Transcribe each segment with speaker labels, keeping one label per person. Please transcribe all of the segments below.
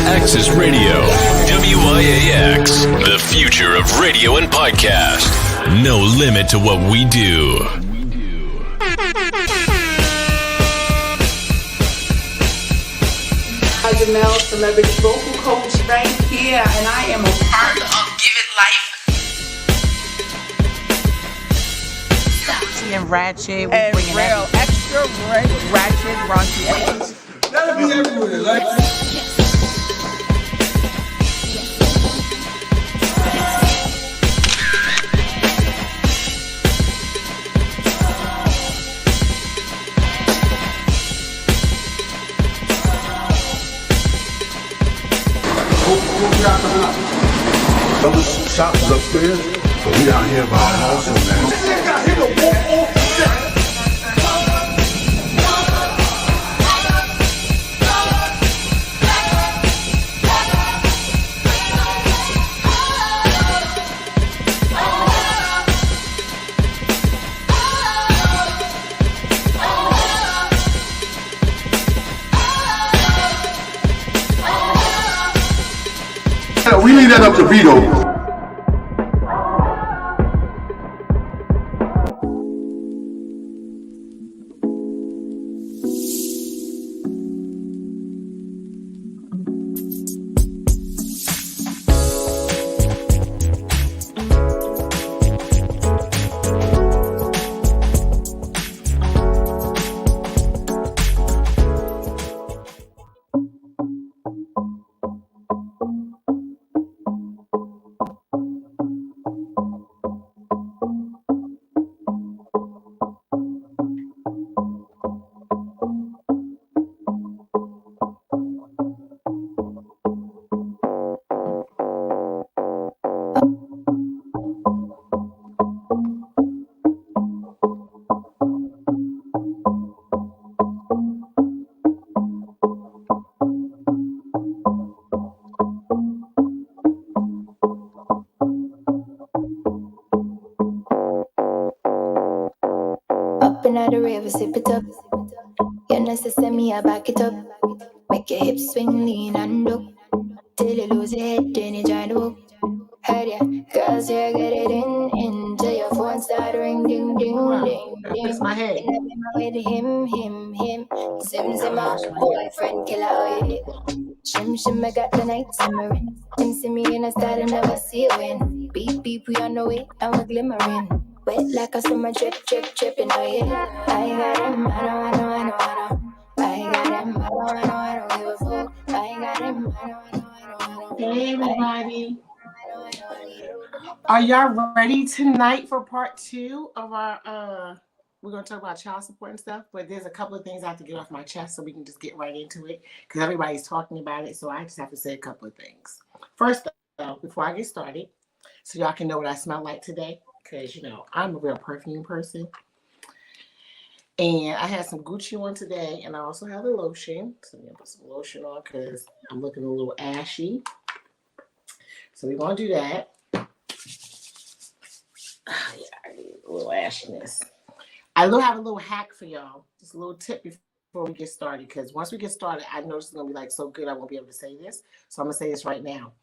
Speaker 1: Access Radio. WIAX. The future of radio and podcast. No limit to what we do.
Speaker 2: Hi, Jamel, celebrity vocal coach right here, and I am a part of Give It Life.
Speaker 3: And ratchet,
Speaker 2: and real extra ratchet, raunchy.
Speaker 4: That'll be everywhere, like.
Speaker 5: Those shops is upstairs, but we down here by also, man. We leave that up to Vito.
Speaker 6: At the river, sip it up. Your necessary, me, I back it up. Make your hips swing, lean and up. Till you lose your head, then you join the hook. Heard ya, girls here, get it in. Till your phone start ring, ding, ding, ding, ding.
Speaker 3: That's my head.
Speaker 6: And I'm in my way to him. Sim, my boyfriend, killer, oh yeah. Shim, I got the night simmering. Him see me in a style and never see you win. Beep, we on the way, and we're glimmering. Wet like a summer drip, dripping, oh yeah. I got him, I know. I got him, I don't give a fuck. I got him, I know.
Speaker 3: Hey everybody. Are y'all ready tonight for part 2 of our we're gonna talk about child support and stuff, but there's a couple of things I have to get off my chest so we can just get right into it because everybody's talking about it, so I just have to say a couple of things. First though, before I get started, so y'all can know what I smell like today. Because, I'm a real perfume person. And I had some Gucci on today. And I also have the lotion. So I'm going to put some lotion on because I'm looking a little ashy. So we're going to do that. I need a little ashiness. I will have a little hack for y'all. Just a little tip before we get started. Because once we get started, I know this is going to be so good I won't be able to say this. So I'm going to say this right now.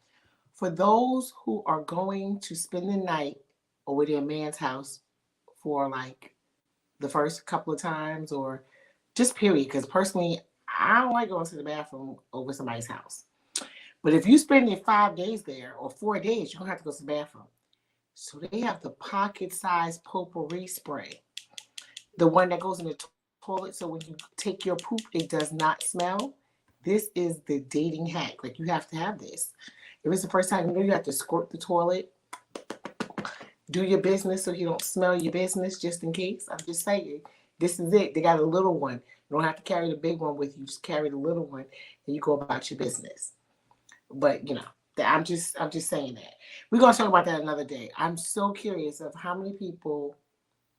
Speaker 3: For those who are going to spend the night over their man's house for the first couple of times or just period. Because personally, I don't like going to the bathroom over somebody's house. But if you spend 5 days there or 4 days, you don't have to go to the bathroom. So they have the pocket-sized potpourri spray. The one that goes in the toilet, so when you take your poop, it does not smell. This is the dating hack. Like, you have to have this. If it's the first time, you have to squirt the toilet. Do your business so you don't smell your business, just in case. I'm just saying, this is it. They got a little one. You don't have to carry the big one with you. Just carry the little one, and you go about your business. But, I'm just saying that. We're going to talk about that another day. I'm so curious of how many people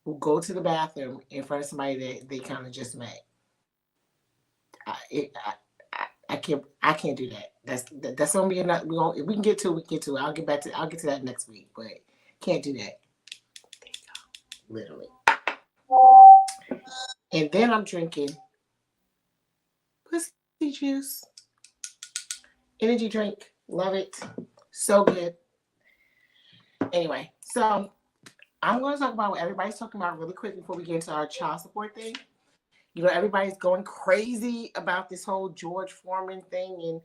Speaker 3: who go to the bathroom in front of somebody that they kind of just met. I can't do that. That's gonna be enough. If we can get to it, we can get to it. I'll get to that next week, but can't do that. There you go. Literally. And then I'm drinking pussy juice. Energy drink. Love it. So good. Anyway, so I'm going to talk about what everybody's talking about really quick before we get into our child support thing. Everybody's going crazy about this whole George Foreman thing and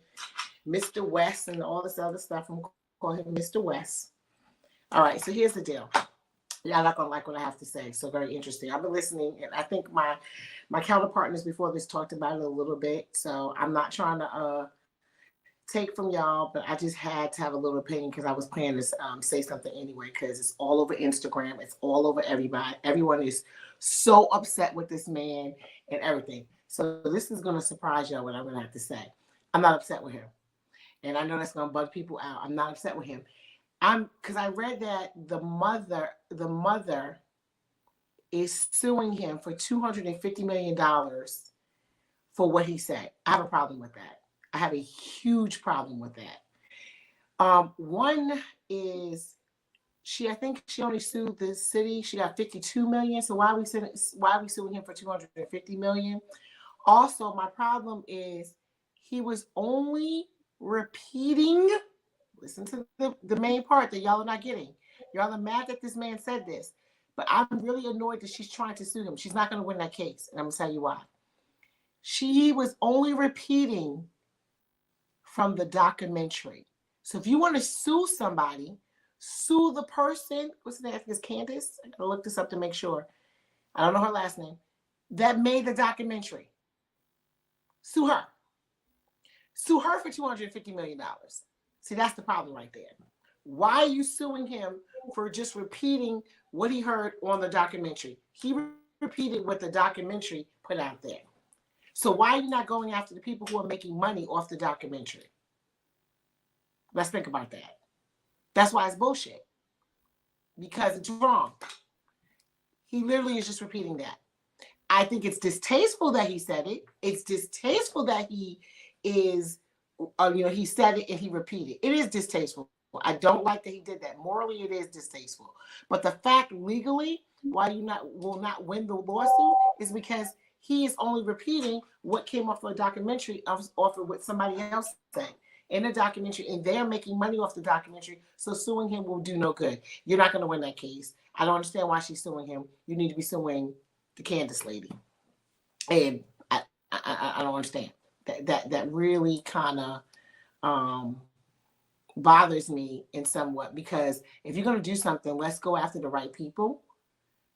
Speaker 3: Mr. West and all this other stuff. I'm going to call him Mr. West. All right, so here's the deal. Y'all not going to like what I have to say, so very interesting. I've been listening, and I think my counterpartners before this talked about it a little bit, so I'm not trying to take from y'all, but I just had to have a little opinion because I was planning to say something anyway, because it's all over Instagram. It's all over everybody. Everyone is so upset with this man and everything. So this is going to surprise y'all what I'm going to have to say. I'm not upset with him. And I know that's going to bug people out. I'm not upset with him. Because I read that the mother is suing him for $250 million for what he said. I have a problem with that. I have a huge problem with that. One is I think she only sued the city. She got $52 million. So why are we suing him for $250 million? Also, my problem is he was only repeating. Listen to the main part that y'all are not getting. Y'all are mad that this man said this, but I'm really annoyed that she's trying to sue him. She's not going to win that case, and I'm going to tell you why. She was only repeating from the documentary. So if you want to sue somebody, sue the person. What's the name? I think it's Candace. I gotta look this up to make sure. I don't know her last name. That made the documentary. Sue her. Sue her for $250 million. See, that's the problem right there. Why are you suing him for just repeating what he heard on the documentary? He repeated what the documentary put out there. So why are you not going after the people who are making money off the documentary? Let's think about that. That's why it's bullshit. Because it's wrong. He literally is just repeating that. I think it's distasteful that he said it. It's distasteful that he is, he said it and he repeated. It is distasteful. I don't like that he did that. Morally, it is distasteful. But the fact legally why you will not win the lawsuit is because he is only repeating what came off of a documentary off of what somebody else said in a documentary, and they're making money off the documentary, so suing him will do no good. You're not going to win that case. I don't understand why she's suing him. You need to be suing the Candace lady. And I don't understand. That really kind of bothers me in somewhat, because if you're going to do something, let's go after the right people.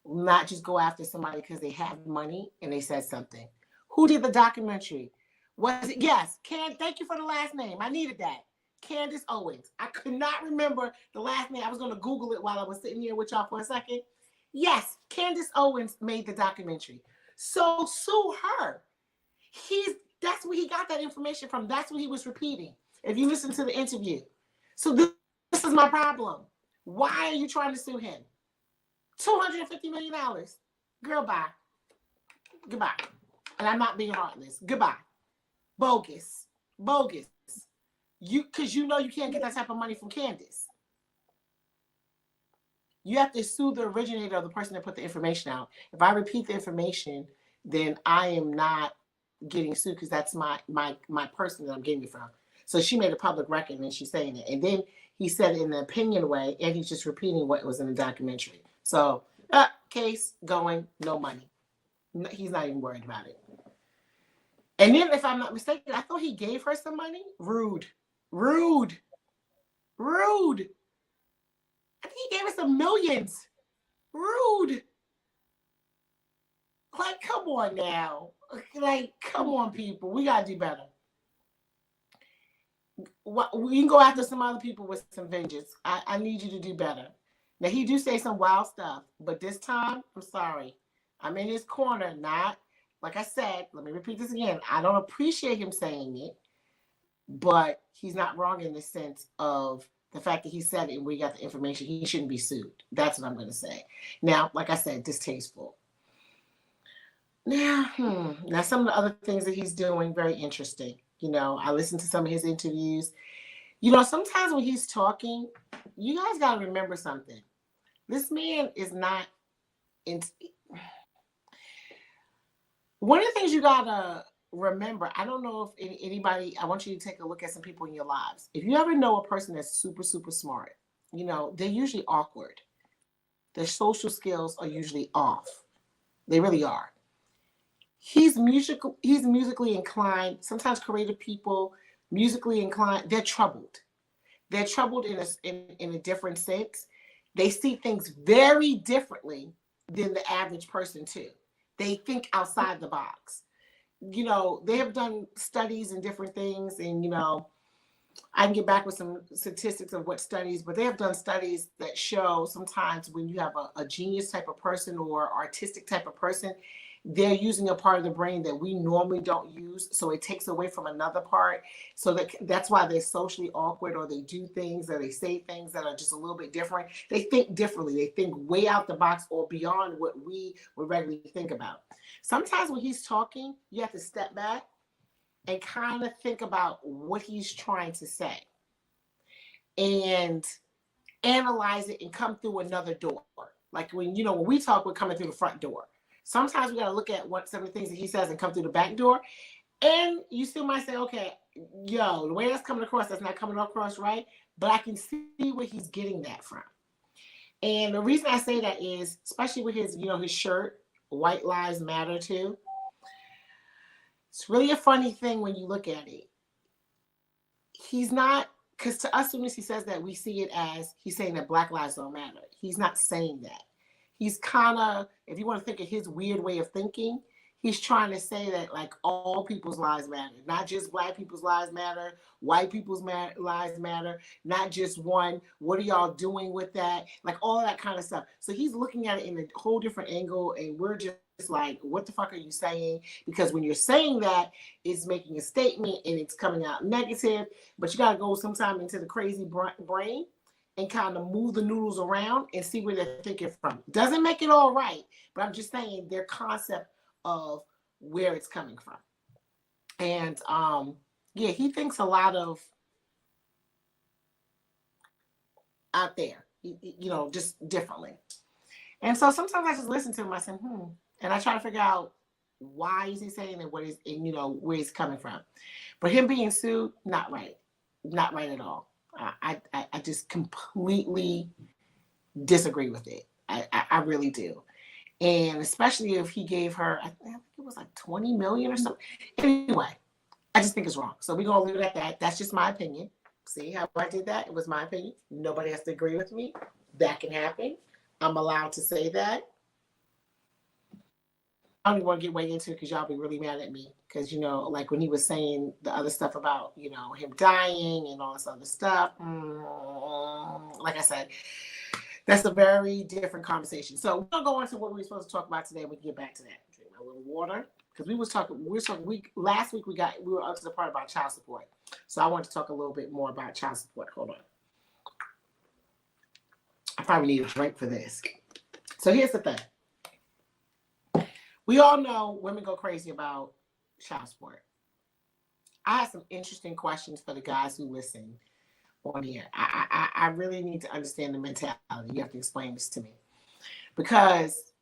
Speaker 3: Not just go after somebody because they have money and they said something. Who did the documentary? Was it? Yes. Thank you for the last name. I needed that. Candace Owens. I could not remember the last name. I was going to Google it while I was sitting here with y'all for a second. Yes. Candace Owens made the documentary. So sue her. That's where he got that information from. That's what he was repeating. If you listen to the interview. So this is my problem. Why are you trying to sue him? $250 million. Girl, bye. Goodbye. And I'm not being heartless. Goodbye. Bogus. Because you can't get that type of money from Candace. You have to sue the originator of the person that put the information out. If I repeat the information, then I am not getting sued because that's my person that I'm getting it from. So she made a public record and she's saying it. And then he said it in an opinion way, and he's just repeating what was in the documentary. So, case going, no money. He's not even worried about it. And then, if I'm not mistaken, I thought he gave her some money. Rude. I think he gave her some millions. Rude. Like, come on now. Like, come on, people. We gotta do better. We can go after some other people with some vengeance. I need you to do better. Now, he do say some wild stuff, but this time, I'm sorry. I'm in his corner, not, like I said, let me repeat this again. I don't appreciate him saying it, but he's not wrong in the sense of the fact that he said it and we got the information. He shouldn't be sued. That's what I'm going to say. Now, like I said, distasteful. Now, some of the other things that he's doing, very interesting. You know, I listened to some of his interviews. You know, sometimes when he's talking, you guys got to remember something. This man is not one of the things you got to remember, I don't know if anybody, I want you to take a look at some people in your lives. If you ever know a person that's super, super smart, you know, they're usually awkward. Their social skills are usually off. They really are. He's musically inclined. Sometimes creative people, musically inclined, they're troubled. They're troubled in a different sense. They see things very differently than the average person too. They think outside the box. You know, they have done studies and different things, and you know, I can get back with some statistics of what studies, but they have done studies that show sometimes when you have a genius type of person or artistic type of person, they're using a part of the brain that we normally don't use. So it takes away from another part. So that's why they're socially awkward, or they do things or they say things that are just a little bit different. They think differently. They think way out the box or beyond what we would regularly think about. Sometimes when he's talking, you have to step back and kind of think about what he's trying to say and analyze it and come through another door. Like when we talk, we're coming through the front door. Sometimes we got to look at what some of the things that he says and come through the back door. And you still might say, okay, the way that's coming across, that's not coming across right. But I can see where he's getting that from. And the reason I say that is, especially with his, his shirt, White Lives Matter too. It's really a funny thing when you look at it. He's not, because to us, as soon as he says that, we see it as he's saying that Black lives don't matter. He's not saying that. He's kind of, if you want to think of his weird way of thinking, he's trying to say that like all people's lives matter, not just Black people's lives matter, white people's lives matter, not just one. What are y'all doing with that? Like all that kind of stuff. So he's looking at it in a whole different angle, and we're just like, what the fuck are you saying? Because when you're saying that, it's making a statement and it's coming out negative, but you got to go sometime into the crazy brain and kind of move the noodles around and see where they're thinking from. Doesn't make it all right, but I'm just saying their concept of where it's coming from. And he thinks a lot of out there, just differently. And so sometimes I just listen to him, I say, and I try to figure out why is he saying it, what is, and where he's coming from. But him being sued, not right at all. I just completely disagree with it. I really do. And especially if he gave her, I think it was like 20 million or something. Anyway, I just think it's wrong. So we're going to leave it at that. That's just my opinion. See how I did that? It was my opinion. Nobody has to agree with me. That can happen. I'm allowed to say that. I don't even want to get way into it because y'all be really mad at me. Because, like when he was saying the other stuff about, him dying and all this other stuff. Like I said, that's a very different conversation. So we're going to go on to what we were supposed to talk about today. We can get back to that. Drink my little water. Because last week we were up to the part about child support. So I want to talk a little bit more about child support. Hold on. I probably need a drink for this. So here's the thing. We all know women go crazy about child support. I have some interesting questions for the guys who listen on here. I really need to understand the mentality. You have to explain this to me. Because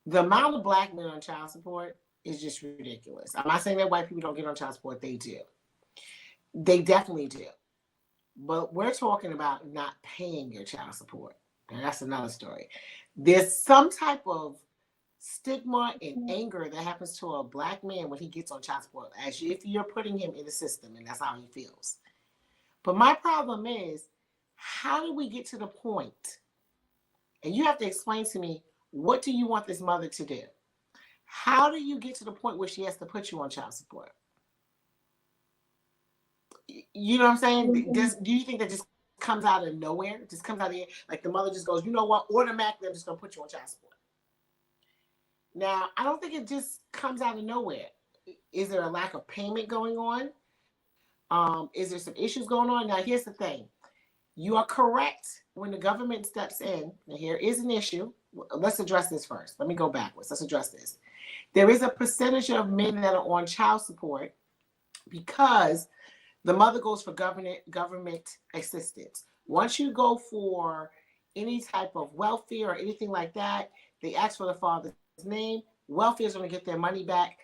Speaker 3: the amount of Black men on child support is just ridiculous. I'm not saying that white people don't get on child support. They do. They definitely do. But we're talking about not paying your child support. And that's another story. There's some type of stigma and anger that happens to a black man when he gets on child support, as if you're putting him in the system, and that's how he feels. But my problem is, how do we get to the point? And you have to explain to me, what do you want this mother to do? How do you get to the point where she has to put you on child support? You know what I'm saying? Do you think that just comes out of nowhere? It just comes out of the, like the mother just goes, you know what, automatically I'm just going to put you on child support. Now, I don't think it just comes out of nowhere. Is there a lack of payment going on? Is there some issues going on? Now, here's the thing. You are correct when the government steps in. Now, here is an issue. Let's address this first. Let me go backwards. Let's address this. There is a percentage of men that are on child support because the mother goes for government assistance. Once you go for any type of welfare or anything like that, they ask for the father's name. Welfare is going to get their money back,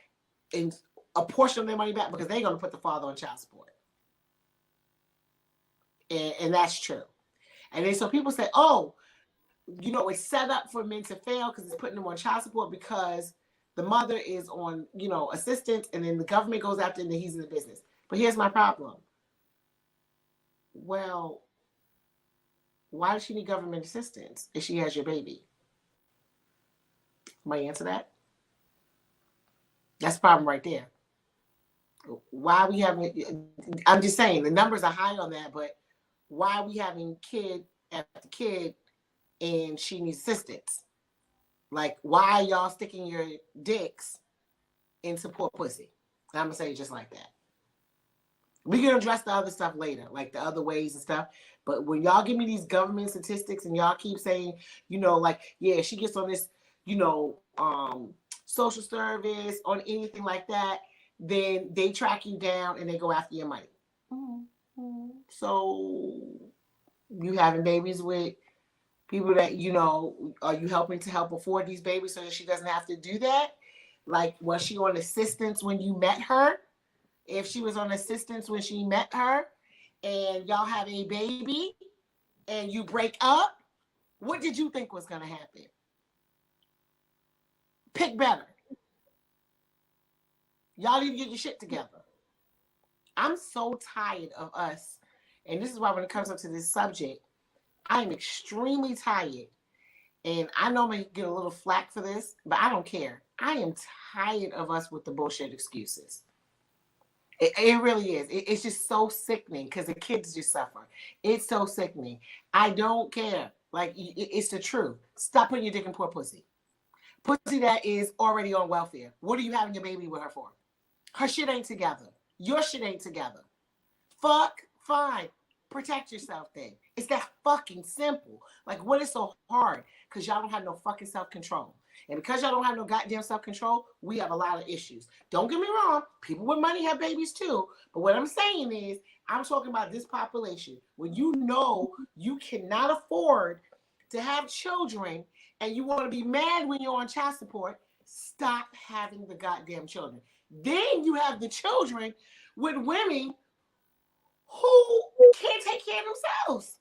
Speaker 3: and a portion of their money back, because they're going to put the father on child support. And that's true. And then so people say, oh, you know, it's set up for men to fail because it's putting them on child support because the mother is on, you know, assistance, and then the government goes after him and he's in the business. But here's my problem. Well, why does she need government assistance if she has your baby? Somebody answer that? That's the problem right there. Why are we having, I'm just saying, the numbers are high on that, but why are we having kid after kid and she needs assistance? Like, why are y'all sticking your dicks into poor pussy? I'm going to say it just like that. We can address the other stuff later, like the other ways and stuff. But when y'all give me these government statistics and y'all keep saying, you know, like, yeah, she gets on this, you know, social service, on anything like that, then they track you down and they go after your money. Mm-hmm. So you having babies with people that, you know, are you helping to help afford these babies so that she doesn't have to do that? Like, was she on assistance when you met her? If she was on assistance when she met her and y'all have a baby and you break up, what did you think was going to happen? Pick better. Y'all need to get your shit together. I'm so tired of us. And this is why when it comes up to this subject, I am extremely tired. And I know I'm going to get a little flack for this, but I don't care. I am tired of us with the bullshit excuses. It really is. It's just so sickening because the kids just suffer. It's so sickening. I don't care. Like, it's the truth. Stop putting your dick in poor pussy. Pussy that is already on welfare. What are you having your baby with her for? Her shit ain't together. Your shit ain't together. Fuck, fine. Protect yourself then. It's that fucking simple. Like, what is so hard? Because y'all don't have no fucking self-control. And because y'all don't have no goddamn self-control, we have a lot of issues. Don't get me wrong. People with money have babies too. But what I'm saying is, I'm talking about this population. When you know you cannot afford to have children and you want to be mad when you're on child support, stop having the goddamn children. Then you have the children with women who can't take care of themselves.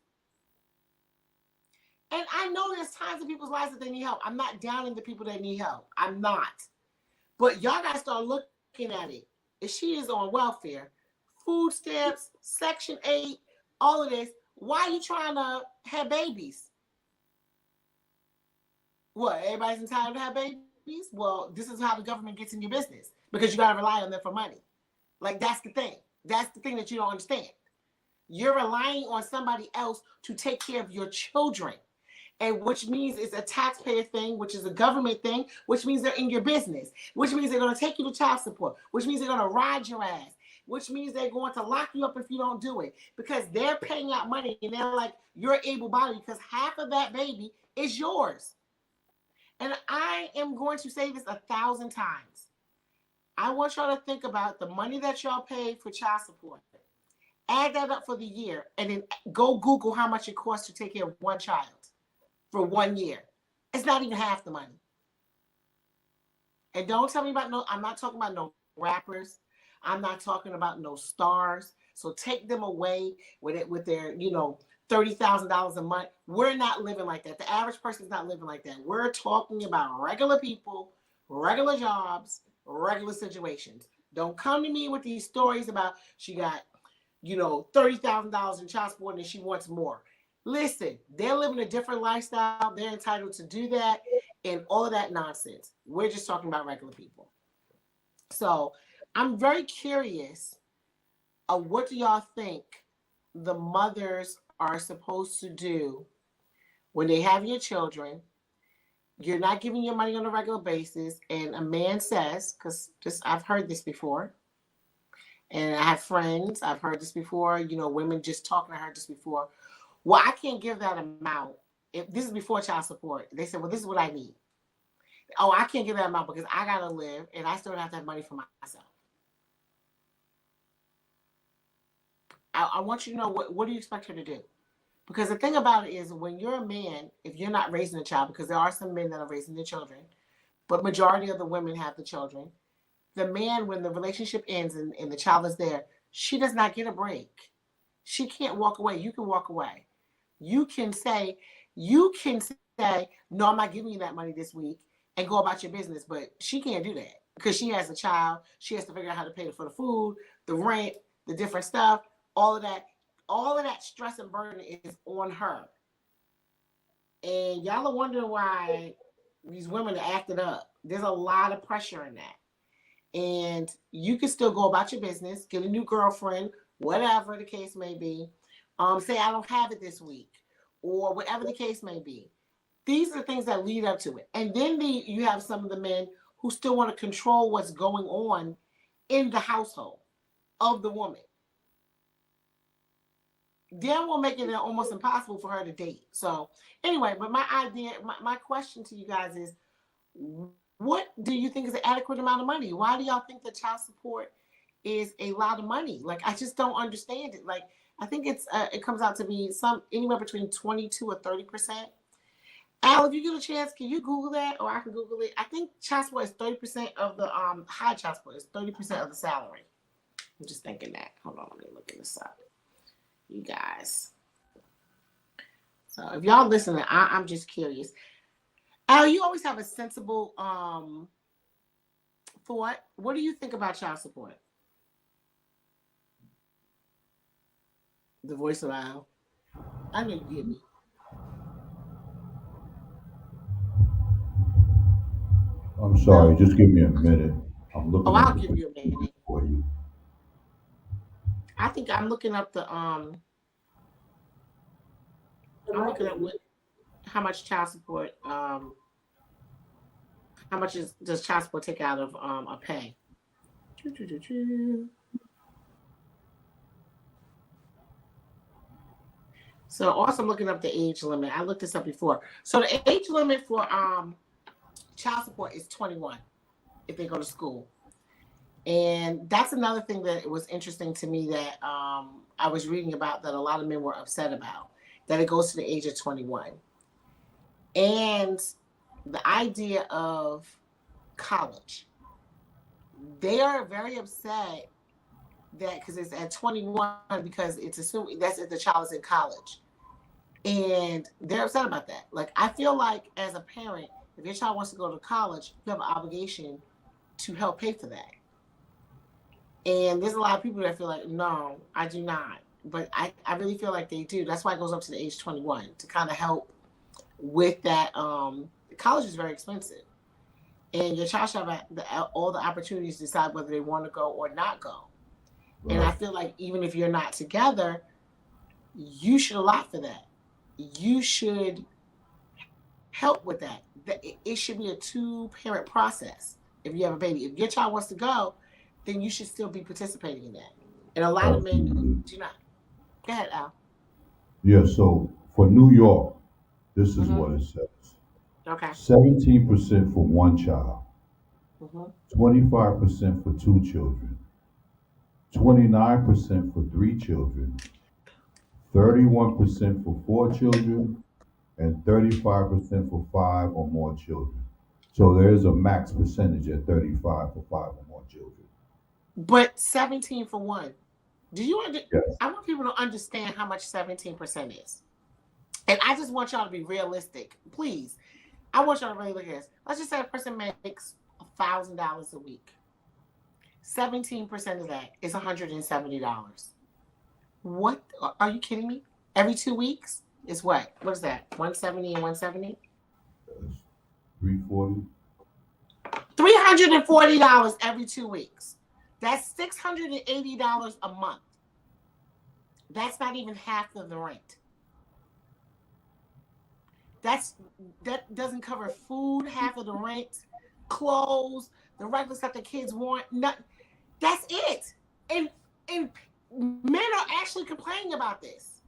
Speaker 3: And I know there's times in people's lives that they need help. I'm not downing the people that need help. I'm not. But y'all got to start looking at it. If she is on welfare, food stamps, Section 8, all of this, why are you trying to have babies? What, everybody's entitled to have babies? Well, this is how the government gets in your business because you got to rely on them for money. Like, that's the thing. That's the thing that you don't understand. You're relying on somebody else to take care of your children. And which means it's a taxpayer thing, which is a government thing, which means they're in your business, which means they're going to take you to child support, which means they're going to ride your ass, which means they're going to lock you up if you don't do it because they're paying out money and they're like, you're able-bodied because half of that baby is yours. And I am going to say this 1,000 times. I want y'all to think about the money that y'all pay for child support. Add that up for the year and then go Google how much it costs to take care of one child for 1 year. It's not even half the money. And don't tell me about no, I'm not talking about no rappers. I'm not talking about no stars. So take them away with it, with their, you know, $30,000 a month. We're not living like that. The average person is not living like that. We're talking about regular people, regular jobs, regular situations. Don't come to me with these stories about she got, $30,000 in child support and she wants more. Listen, they're living a different lifestyle. They're entitled to do that and all of that nonsense. We're just talking about regular people. So I'm very curious of what do y'all think the mothers are supposed to do when they have your children. You're not giving your money on a regular basis, and a man says, because I've heard this before, and I have friends, I've heard this before, women just talking, I heard this before. Well, I can't give that amount. If this is before child support, they said, well, this is what I need. Oh, I can't give that amount because I gotta live and I still have to have money for myself. I want you to know what do you expect her to do? Because the thing about it is when you're a man, if you're not raising a child, because there are some men that are raising their children, but majority of the women have the children, the man, when the relationship ends and the child is there, she does not get a break. She can't walk away. You can walk away. You can say, no, I'm not giving you that money this week and go about your business. But she can't do that because she has a child. She has to figure out how to pay for the food, the rent, the different stuff, all of that stress and burden is on her. And y'all are wondering why these women are acting up. There's a lot of pressure in that. And you can still go about your business, get a new girlfriend, whatever the case may be. Say, I don't have it this week, or whatever the case may be. These are the things that lead up to it. And then you have some of the men who still want to control what's going on in the household of the woman. Then we'll make it almost impossible for her to date. So anyway, but my question to you guys is, what do you think is an adequate amount of money? Why do y'all think that child support is a lot of money? Like, I just don't understand it. Like, I think it comes out to be anywhere between 22 or 30%. Al, if you get a chance, can you Google that, or I can Google it? I think child support is 30% of the high child support is 30% of the salary. I'm just thinking that. Hold on, let me look this up, you guys. So if y'all listening, I'm just curious. Al, you always have a sensible thought. What do you think about child support? The voice of Al. I know you get me.
Speaker 5: I'm sorry, just give me a minute. I'm looking.
Speaker 3: I'll give you a minute
Speaker 5: for you.
Speaker 3: I think I'm looking up I'm looking at how much child support, how much does child support take out of a pay? So also I'm looking up the age limit. I looked this up before. So the age limit for child support is 21 if they go to school. And that's another thing that was interesting to me that I was reading about that a lot of men were upset about, that it goes to the age of 21. And the idea of college, they are very upset that because it's at 21 because it's assuming that's if the child is in college. And they're upset about that. Like, I feel like as a parent, if your child wants to go to college, you have an obligation to help pay for that. And there's a lot of people that feel like, no, I do not. But I really feel like they do. That's why it goes up to the age 21 to kind of help with that. College is very expensive. And your child should have all the opportunities to decide whether they want to go or not go. Right. And I feel like even if you're not together, you should allot for that. You should help with that. It should be a 2-parent process. If you have a baby, if your child wants to go, then you should still be participating in that. And a lot of men do not. Go ahead, Al.
Speaker 5: Yeah, so for New York, this is what it says.
Speaker 3: Okay.
Speaker 5: 17% for one child, 25% for 2 children, 29% for 3 children, 31% for 4 children, and 35% for 5 or more children. So there is a max percentage at 35 for 5 or more children.
Speaker 3: But 17 for one. Do you
Speaker 4: Yes.
Speaker 3: I want people to understand how much 17% is. And I just want y'all to be realistic. Please. I want y'all to really look at this. Let's just say a person makes $1,000 a week. 17% of that is $170. What? Are you kidding me? Every 2 weeks is what? What is that? 170 and 170?
Speaker 4: 340.
Speaker 3: $340 every 2 weeks. That's $680 a month. That's not even half of the rent. That doesn't cover food, half of the rent, clothes, the regular stuff the kids want. That's it. And men are actually complaining about this.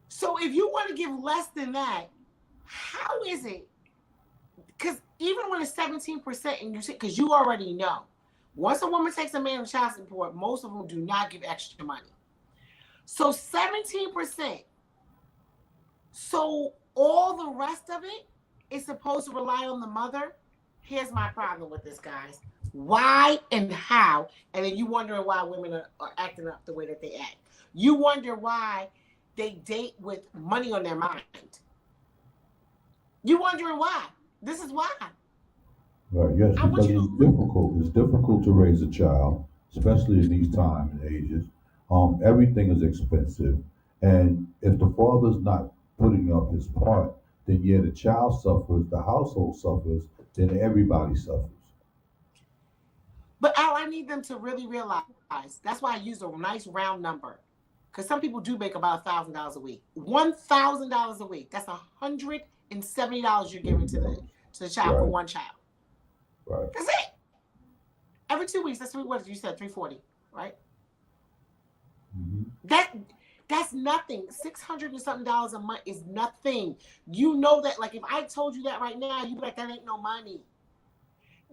Speaker 3: So if you want to give less than that, how is it? Because even when it's 17%, and because you already know, once a woman takes a man on child support, most of them do not give extra money. So 17%. So all the rest of it is supposed to rely on the mother. Here's my problem with this, guys. Why and how? And then you wondering why women are acting up the way that they act. You wonder why they date with money on their mind. You wondering why? This is why.
Speaker 4: Right, yes, because it's difficult. It's difficult to raise a child, especially in these times and ages. Everything is expensive. And if the father's not putting up his part, then yeah, the child suffers, the household suffers, then everybody suffers.
Speaker 3: But Al, I need them to really realize, that's why I use a nice round number. Because some people do make about $1,000 a week. $1,000 a week. That's $170 you're giving to the child for one child.
Speaker 4: Right.
Speaker 3: That's it. Every 2 weeks, what did you say? 340, right?
Speaker 4: Mm-hmm.
Speaker 3: That's nothing. $600 and something a month is nothing. You know that. Like if I told you that right now, you'd be like, that ain't no money.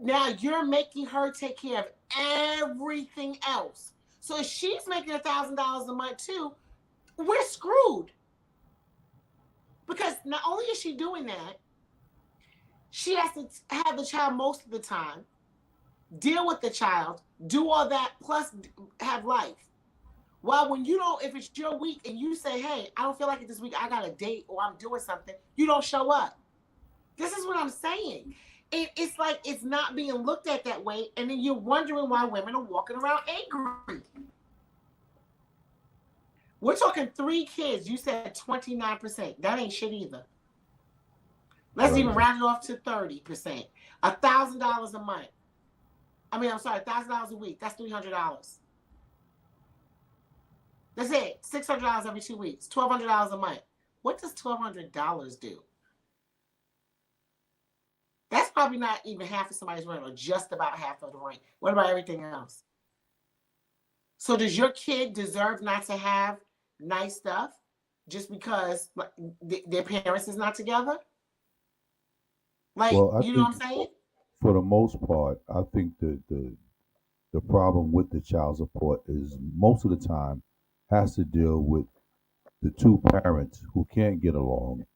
Speaker 3: Now you're making her take care of everything else. So if she's making $1,000 a month too, we're screwed. Because not only is she doing that, she has to have the child most of the time, deal with the child, do all that, plus have life. Well, when you don't, if it's your week and you say, hey, I don't feel like it this week, I got a date or I'm doing something, you don't show up. This is what I'm saying. It's like it's not being looked at that way, and then you're wondering why women are walking around angry. We're talking 3 kids. You said 29%. That ain't shit either. Let's even round it off to 30%. $1,000 a month. $1,000 a week. That's $300. That's it. $600 every 2 weeks. $1,200 a month. What does $1,200 do? That's probably not even half of somebody's rent, or just about half of the rent. What about everything else? So does your kid deserve not to have nice stuff just because their parents is not together? Like, well, you know what I'm saying?
Speaker 4: For the most part, I think the problem with the child support is most of the time has to deal with the two parents who can't get along,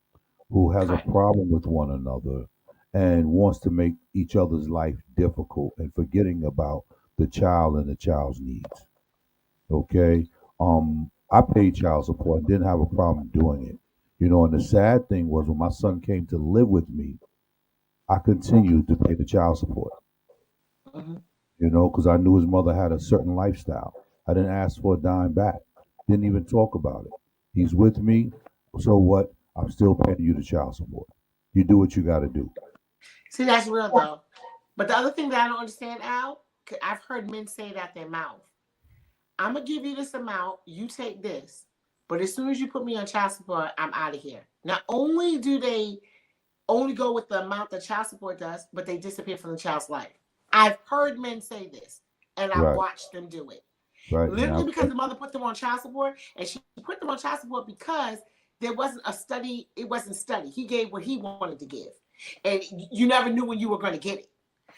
Speaker 4: who has a problem with one another, and wants to make each other's life difficult and forgetting about the child and the child's needs. Okay? I paid child support and didn't have a problem doing it. And the sad thing was when my son came to live with me, I continued to pay the child support.
Speaker 3: Mm-hmm.
Speaker 4: Because I knew his mother had a certain lifestyle. I didn't ask for a dime back. Didn't even talk about it. He's with me, so what? I'm still paying you the child support. You do what you got to do.
Speaker 3: See, that's real though. But the other thing that I don't understand, Al, I've heard men say it out their mouth. I'm going to give you this amount, you take this, but as soon as you put me on child support, I'm out of here. Not only do they only go with the amount that child support does, but they disappear from the child's life. I've heard men say this, and I've watched them do it.
Speaker 4: Right.
Speaker 3: Literally because the mother put them on child support, and she put them on child support because there wasn't a study. It wasn't study. He gave what he wanted to give, and you never knew when you were going to get it.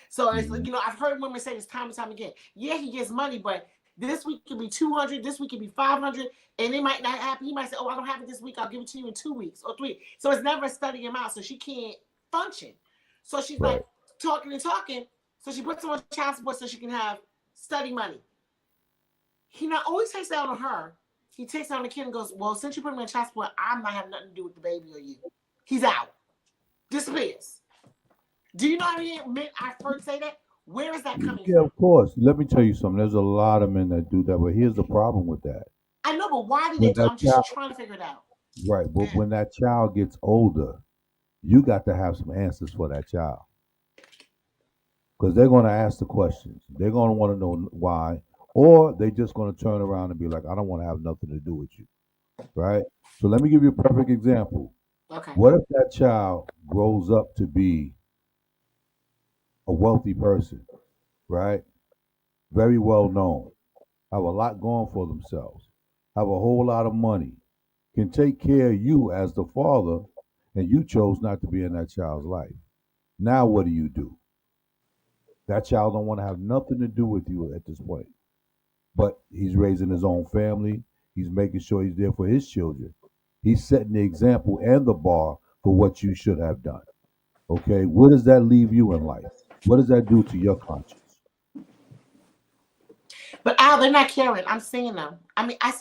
Speaker 3: So it's like, I've heard women say this time and time again. Yeah, he gets money, but this week could be $200, this week could be $500, and it might not happen. He might say, oh, I don't have it this week. I'll give it to you in 2 weeks or 3. So it's never a study amount, so she can't function. So she's like talking and talking. So she puts him on child support so she can have study money. he not always takes it out on her. He takes it on the kid and goes, well, since you put me in child support, I'm not having nothing to do with the baby or you. He's out. Disappears. Do you know how many men I first say that? Where is that coming
Speaker 4: Yeah,
Speaker 3: from?
Speaker 4: of course. Let me tell you something. There's a lot of men that do that, but here's the problem with that.
Speaker 3: I know, but why do they
Speaker 4: When
Speaker 3: do?
Speaker 4: that
Speaker 3: I'm just
Speaker 4: child,
Speaker 3: trying to figure it out.
Speaker 4: right? But
Speaker 3: Yeah.
Speaker 4: when that child gets older, you got to have some answers for that child because they're going to ask the questions. They're going to want to know why, or they're just going to turn around and be like, "I don't want to have nothing to do with you." Right? So let me give you a perfect example.
Speaker 3: Okay.
Speaker 4: What if that child grows up to be a wealthy person, right? Very well known, have a lot going for themselves, have a whole lot of money, can take care of you as the father, and you chose not to be in that child's life. Now what do? That child don't want to have nothing to do with you at this point. But he's raising his own family. He's making sure he's there for his children. He's setting the example and the bar for what you should have done. Okay, where does that leave you in life? What does that do to your conscience?
Speaker 3: But Al, they're not caring. I'm seeing them. I mean, I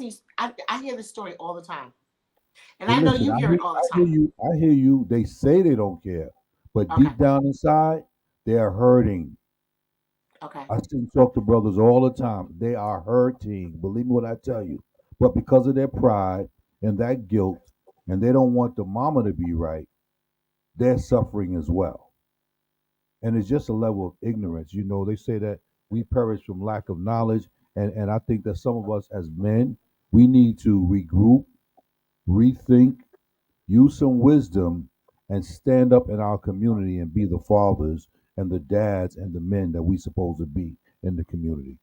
Speaker 3: hear this story all the time. And
Speaker 4: But
Speaker 3: I know
Speaker 4: listen,
Speaker 3: you hear it all the
Speaker 4: I hear
Speaker 3: time.
Speaker 4: you. I hear you. They say they don't care, but
Speaker 3: Okay.
Speaker 4: deep down inside, they are hurting.
Speaker 3: Okay.
Speaker 4: I still talk to brothers all the time. They are hurting. Believe me when I tell you. But because of their pride and that guilt, and they don't want the mama to be right, they're suffering as well. And it's just a level of ignorance. You know, they say that we perish from lack of knowledge. And I think that some of us as men, we need to regroup, rethink, use some wisdom, and stand up in our community and be the fathers and the dads and the men that we supposed to be in the community.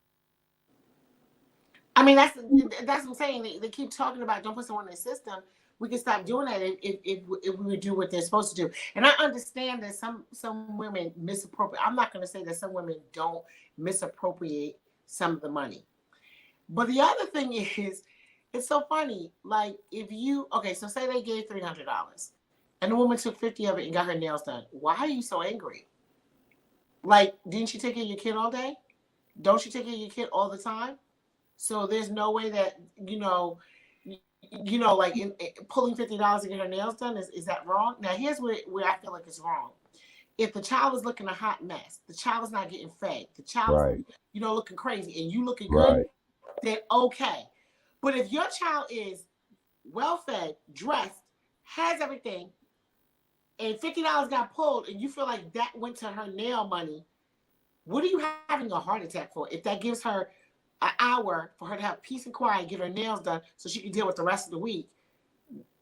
Speaker 3: I mean, that's what I'm saying. They keep talking about don't put someone in the system. We can stop doing that if we would do what they're supposed to do. And I understand that some women misappropriate. I'm not going to say that some women don't misappropriate some of the money. But the other thing is, it's so funny. Like if you so say they gave $300, and the woman took 50 of it and got her nails done. Why are you so angry? Like, didn't she take care of your kid all day? Don't she take care of your kid all the time? So there's no way that like pulling $50 to get her nails done is that wrong? Now here's where I feel like it's wrong. If the child is looking a hot mess, the child is not getting fed, the child is
Speaker 4: Right,
Speaker 3: looking crazy, and you looking good,
Speaker 4: right.
Speaker 3: then okay. But if your child is well fed, dressed, has everything, and $50 got pulled, and you feel like that went to her nail money, what are you having a heart attack for? If that gives her an hour for her to have peace and quiet, get her nails done, so she can deal with the rest of the week,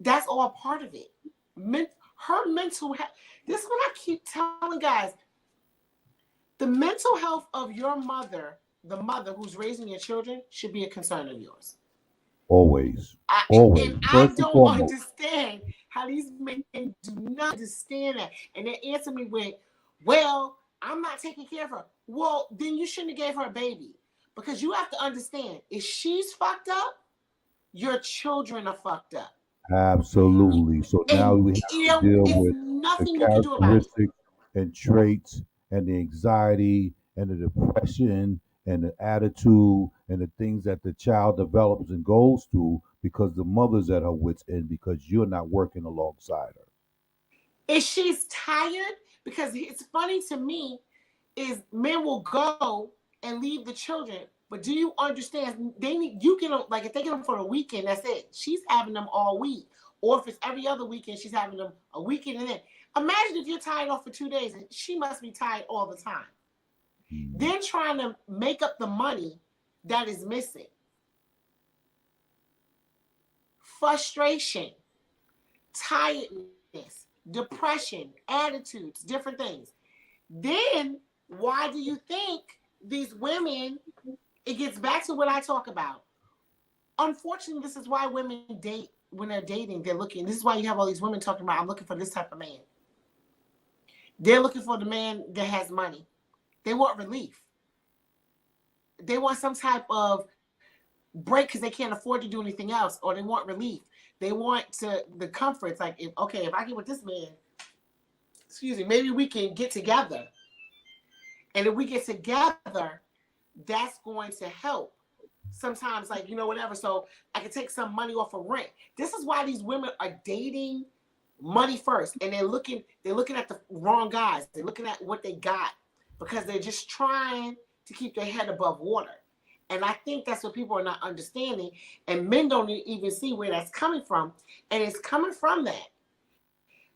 Speaker 3: that's all part of it. Her mental health. This is what I keep telling guys. The mental health of your mother, the mother who's raising your children, should be a concern of yours.
Speaker 4: Always,
Speaker 3: And
Speaker 4: always.
Speaker 3: I
Speaker 4: First and
Speaker 3: don't
Speaker 4: foremost.
Speaker 3: understand how these men do not understand that. And they answer me with, well, I'm not taking care of her. Well, then you shouldn't have gave her a baby. Because you have to understand, if she's fucked up, your children are fucked up.
Speaker 4: Absolutely. So now
Speaker 3: And,
Speaker 4: we have to deal
Speaker 3: it's
Speaker 4: with the
Speaker 3: nothing you can do about it.
Speaker 4: characteristics and traits and the anxiety and the depression and the attitude and the things that the child develops and goes through because the mother's at her wits' end because you're not working alongside her.
Speaker 3: If she's tired, because it's funny to me, is men will go and leave the children. But do you understand? You get them, like if they get them for a weekend, that's it. She's having them all week. Or if it's every other weekend, she's having them a weekend and then. Imagine if you're tied off for 2 days and she must be tired all the time. They're trying to make up the money that is missing. Frustration, tiredness, depression, attitudes, different things. Then why do you think these women, it gets back to what I talk about. Unfortunately, this is why women date when they're dating, they're looking. This is why you have all these women talking about, I'm looking for this type of man. They're looking for the man that has money. They want relief. They want some type of break because they can't afford to do anything else, or they want relief. They want the comforts. Like, if I get with this man, maybe we can get together. And if we get together, that's going to help. sometimes, like, whatever. So I can take some money off of rent. This is why these women are dating money first, and they're looking at the wrong guys. They're looking at what they got because they're just trying to keep their head above water. And I think that's what people are not understanding, and men don't even see where that's coming from, and it's coming from that.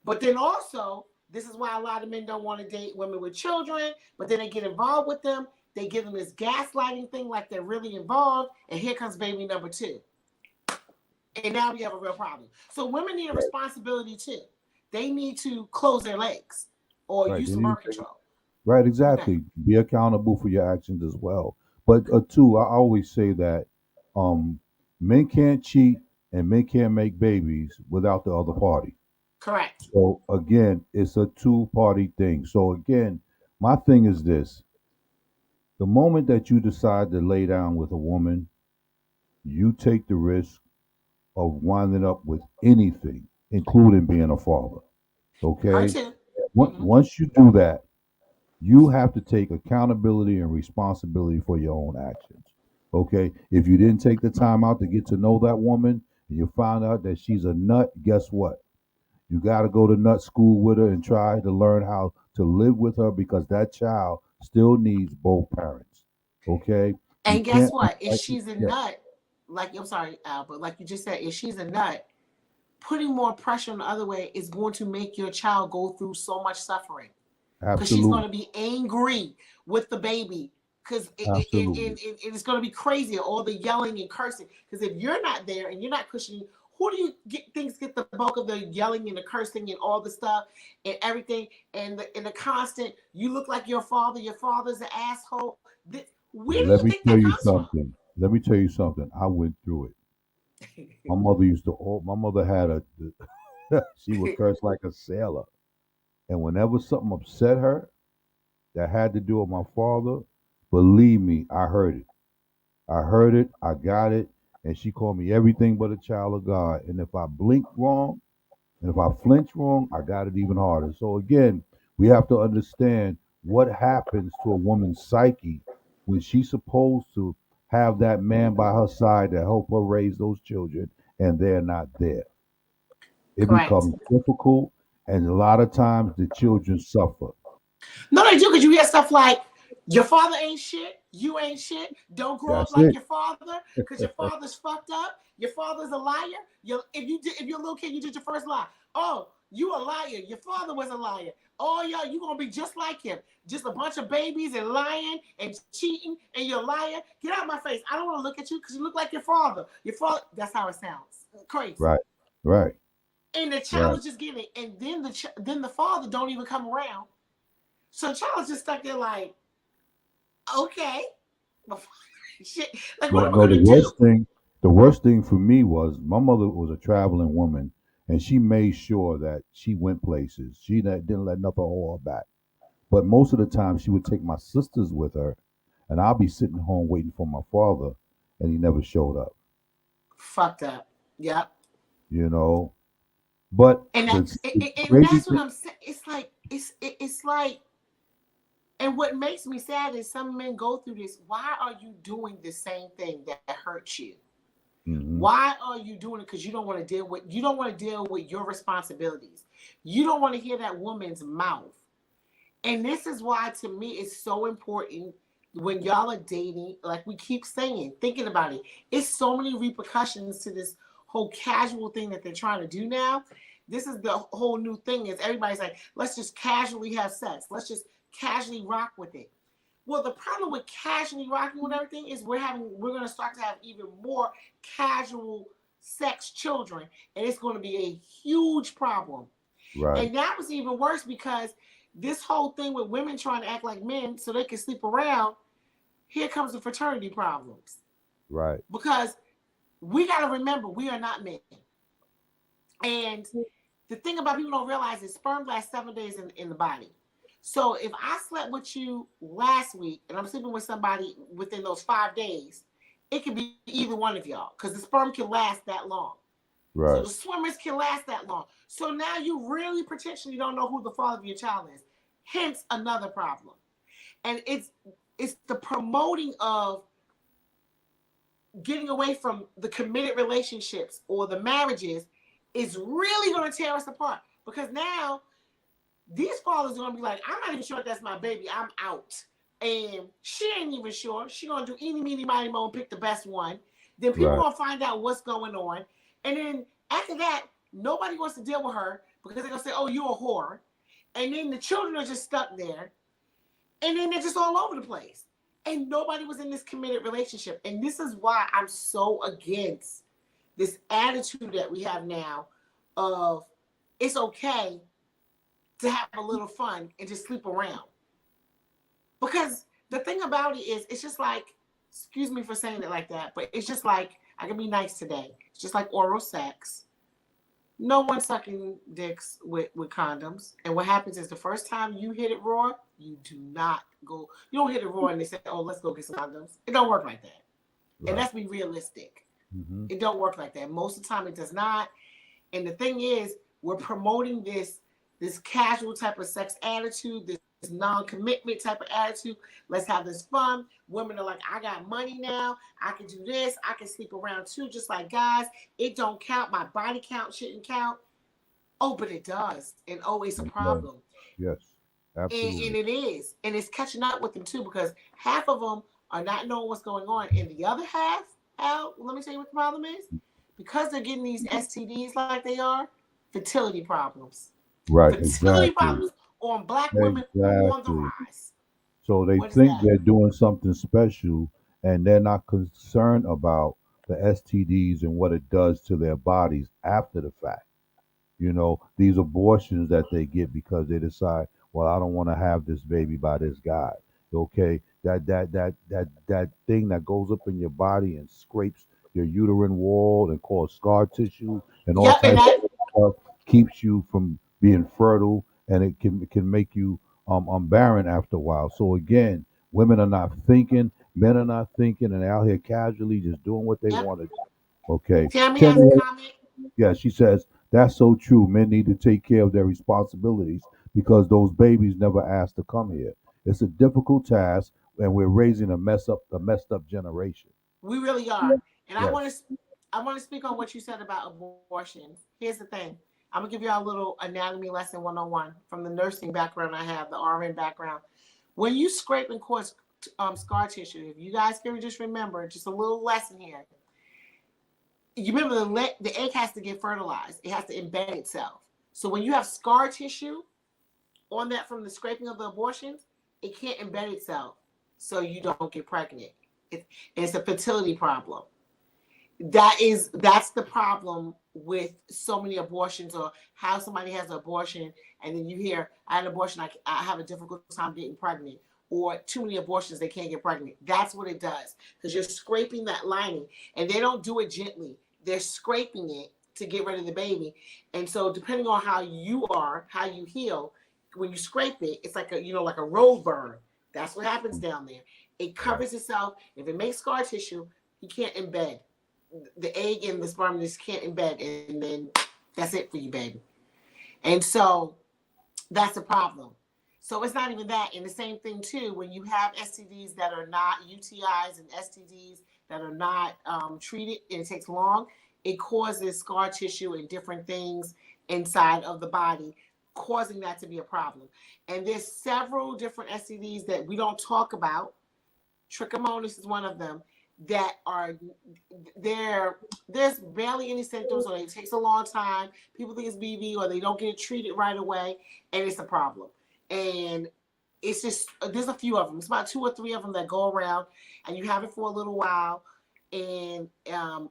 Speaker 3: But then also, this is why a lot of men don't want to date women with children, but then they get involved with them. They give them this gaslighting thing like they're really involved, and here comes baby number 2. And now we have a real problem. So women need a responsibility too. They need to close their legs or use some birth control.
Speaker 4: Right, exactly. Be accountable for your actions as well. But two, I always say that men can't cheat and men can't make babies without the other party.
Speaker 3: Correct.
Speaker 4: So again, it's a two-party thing. So again, my thing is this: the moment that you decide to lay down with a woman, you take the risk of winding up with anything, including being a father. Okay? Once you do that, you have to take accountability and responsibility for your own actions. Okay? If you didn't take the time out to get to know that woman and you find out that she's a nut, guess what? You got to go to nut school with her and try to learn how to live with her because that child still needs both parents. Okay?
Speaker 3: And guess what? If she's a nut, like, I'm sorry, Al, but like you just said, if she's a nut, putting more pressure on the other way is going to make your child go through so much suffering. Because she's going to be angry with the baby. Because it's going to be crazy, all the yelling and cursing. Because if you're not there and you're not cushioning, who do you get the bulk of the yelling and the cursing and all the stuff and everything and the constant, you look like your father's an asshole. Where do you think that comes from?
Speaker 4: Let me tell you something. I went through it. My mother had she would curse like a sailor. And whenever something upset her that had to do with my father, believe me, I heard it. I got it. And she called me everything but a child of God. And if I blinked wrong, and if I flinched wrong, I got it even harder. So again, we have to understand what happens to a woman's psyche when she's supposed to have that man by her side to help her raise those children, and they're not there. It becomes difficult, and a lot of times the children suffer.
Speaker 3: No, they do, because you hear stuff like, your father ain't shit, you ain't shit, don't grow up like your father, because your father's fucked up, your father's a liar. If you're a little kid, you did your first lie. Oh, you a liar, your father was a liar. Oh, yeah, you're going to be just like him. Just a bunch of babies and lying and cheating, and you're a liar. Get out of my face. I don't want to look at you because you look like your father. That's how it sounds. Crazy.
Speaker 4: Right.
Speaker 3: And the child is just getting it. And then the father don't even come around. So the child is just stuck there like, okay. Shit. Like, what am I going to do?
Speaker 4: The worst thing for me was my mother was a traveling woman, and she made sure that she went places. She didn't let nothing hold her back. But most of the time, she would take my sisters with her, and I'll be sitting home waiting for my father, and he never showed up.
Speaker 3: Fucked up. Yep.
Speaker 4: But
Speaker 3: and that's what I'm saying. It's like, and what makes me sad is some men go through this. Why are you doing the same thing that hurts you? Mm-hmm. Why are you doing it? Because you don't want to deal with your responsibilities. You don't want to hear that woman's mouth. And this is why, to me, it's so important when y'all are dating, like we keep saying, thinking about it. It's so many repercussions to this whole casual thing that they're trying to do now. This is the whole new thing is everybody's like, let's just casually have sex. Let's just casually rock with it. Well, the problem with casually rocking with everything is we're going to start to have even more casual sex children, and it's going to be a huge problem. Right. And that was even worse because this whole thing with women trying to act like men so they can sleep around, here comes the fraternity problems.
Speaker 4: Right.
Speaker 3: Because we got to remember, we are not men. And the thing about people don't realize is sperm lasts 7 days in the body. So if I slept with you last week and I'm sleeping with somebody within those 5 days, it could be either one of y'all because the sperm can last that long. Right. So the swimmers can last that long. So now you really potentially don't know who the father of your child is. Hence another problem. And it's the promoting of getting away from the committed relationships or the marriages is really going to tear us apart. Because now these fathers are going to be like, I'm not even sure if that's my baby. I'm out. And she ain't even sure. She going to do eeny, meeny, miny, mo and pick the best one. Then people
Speaker 4: Right.
Speaker 3: going to find out what's going on. And then after that, nobody wants to deal with her because they're going to say, oh, you're a whore. And then the children are just stuck there. And then they're just all over the place. And nobody was in this committed relationship. And this is why I'm so against this attitude that we have now of it's okay to have a little fun and just sleep around. Because the thing about it is, it's just like, excuse me for saying it like that, but it's just like, I can be nice today. It's just like oral sex. No one's sucking dicks with condoms. And what happens is the first time you hit it raw, you do not go, you don't hit it raw and they say, oh, let's go get some condoms. It don't work like that.
Speaker 4: Right.
Speaker 3: And let's be realistic.
Speaker 4: Mm-hmm.
Speaker 3: It don't work like that. Most of the time it does not. And the thing is, we're promoting this casual type of sex attitude, this non-commitment type of attitude. Let's have this fun. Women are like, I got money now. I can do this. I can sleep around too, just like guys. It don't count. My body count shouldn't count. Oh, but it does. And oh, it's a problem.
Speaker 4: Yes, absolutely.
Speaker 3: And it is. And it's catching up with them too, because half of them are not knowing what's going on. And the other half, Al, let me tell you what the problem is. Because they're getting these STDs like they are, fertility problems.
Speaker 4: Right,
Speaker 3: Fertility
Speaker 4: exactly.
Speaker 3: problems on black women are on the rise.
Speaker 4: So they
Speaker 3: What is
Speaker 4: think
Speaker 3: that?
Speaker 4: they're doing something special and they're not concerned about the STDs and what it does to their bodies after the fact. You know, these abortions that they get because they decide, well, I don't want to have this baby by this guy. Okay, that thing that goes up in your body and scrapes your uterine wall and cause scar tissue and all
Speaker 3: Yep, and
Speaker 4: types
Speaker 3: that
Speaker 4: of stuff keeps you from being fertile, and it can make you barren after a while. So again, women are not thinking, men are not thinking, and they're out here casually just doing what they
Speaker 3: yep.
Speaker 4: want to do. Okay,
Speaker 3: Tammy has a comment.
Speaker 4: yeah, she says that's so true. Men need to take care of their responsibilities because those babies never asked to come here. It's a difficult task, and we're raising a messed up generation.
Speaker 3: We really are. And
Speaker 4: Yes.
Speaker 3: I want to speak on what you said about abortion. Here's the thing. I'm gonna give you a little anatomy lesson 101 from the nursing background I have, the RN background. When you scrape and cause scar tissue, if you guys can just remember, just a little lesson here. You remember the egg has to get fertilized. It has to embed itself. So when you have scar tissue on that from the scraping of the abortions, it can't embed itself, so you don't get pregnant. It's a fertility problem. That's the problem with so many abortions, or how somebody has an abortion and then you hear, I had an abortion, I have a difficult time getting pregnant, or too many abortions, they can't get pregnant. That's what it does, because you're scraping that lining, and they don't do it gently. They're scraping it to get rid of the baby. And so depending on how you are, how you heal, when you scrape it, it's like like a road burn. That's what happens down there. It covers itself. If it makes scar tissue, you can't embed. The egg and the sperm just can't embed, and then that's it for you, baby. And so that's a problem. So it's not even that. And the same thing too, when you have STDs that are not UTIs and STDs that are not treated, and it takes long, it causes scar tissue and different things inside of the body, causing that to be a problem. And there's several different STDs that we don't talk about. Trichomonas is one of them, that are there's barely any symptoms, or it takes a long time. People think it's BV, or they don't get it treated right away, and it's a problem. And it's just, there's a few of them. It's about 2 or 3 of them that go around, and you have it for a little while. And